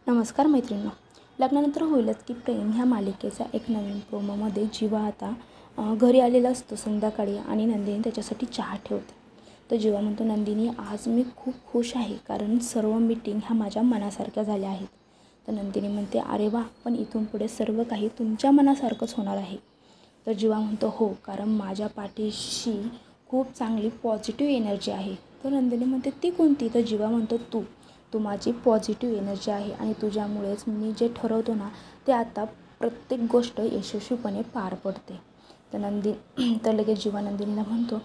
नमस्कार मैत्रिणींनो, लग्नानंतर होईलच की प्रेम ह्या मालिकेचा एक नवीन प्रोमोमध्ये जीवा आता घरी आलेला असतो संध्याकाळी आणि नंदिनी त्याच्यासाठी चहा ठेवते. तर जीवा म्हणतो, नंदिनी आज मी खूप खुश आहे कारण सर्व मीटिंग ह्या माझ्या मनासारख्या झाल्या आहेत. तर नंदिनी म्हणते, अरे वा, पण इथून पुढे सर्व काही तुमच्या मनासारखंच होणार आहे. तर जीवा म्हणतो, हो, कारण माझ्या पाठीशी खूप चांगली पॉझिटिव्ह एनर्जी आहे. तर नंदिनी म्हणते, ती कोणती? तर जीवा म्हणतो, तू माझी पॉझिटिव्ह एनर्जी आहे आणि तुझ्यामुळेच मी जे ठरवतो ना ते आता प्रत्येक गोष्ट यशस्वीपणे पार पडते. तर लगेच जीवा नंदिनीला म्हणतो,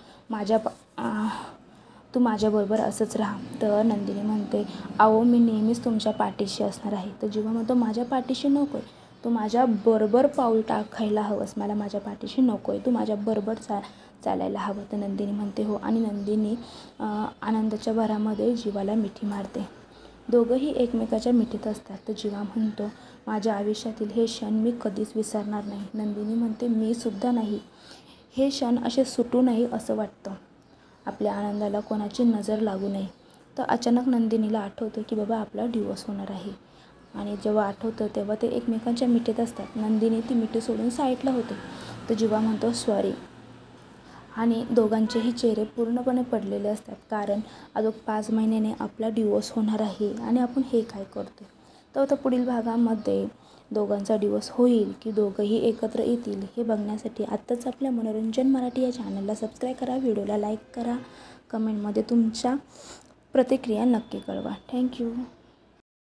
तू माझ्याबरोबर असंच राहा. तर नंदिनी म्हणते, अहो मी नेहमीच तुमच्या पाठीशी असणार आहे. तर जीवा म्हणतो, माझ्या पाठीशी नको आहे, तू माझ्याबरोबर पाऊल टाकायला हवंस, मला माझ्या पाठीशी नको आहे, तू माझ्याबरोबर चालायला हवं. तर नंदिनी म्हणते, हो. आणि नंदिनी आनंदाच्या भरामध्ये जीवाला मिठी मारते. दोघंही एकमेकाच्या मिठीत असतात. तर जीवा म्हणतो, माझ्या आयुष्यातील हे क्षण मी कधीच विसरणार नाही. नंदिनी म्हणते, मी सुद्धा नाही. हे क्षण असे सुटू नये असं वाटतं. आपल्या आनंदाला कोणाची नजर लागू नये. तर अचानक नंदिनीला आठवतं की बाबा आपला डिवोर्स होणार आहे. आणि जेव्हा आठवतं तेव्हा ते एकमेकांच्या मिठीत असतात. नंदिनी ती मिठी सोडून साईडला होते. तर जीवा म्हणतो, सॉरी. आणि दोघांचेही चेहरे पूर्णपणे पडलेले असतात कारण अजून 5 महिन्याने आपला डिवोर्स होणार आहे आणि आपण हे काय करतो. तर आता पुढील भागामध्ये दोघांचा डिवोर्स होईल की दोघंही एकत्र येतील हे बघण्यासाठी आत्ताच आपल्या मनोरंजन मराठी या चॅनलला सबस्क्राईब करा, व्हिडिओला लाईक करा, कमेंटमध्ये तुमच्या प्रतिक्रिया नक्की कळवा. थँक्यू.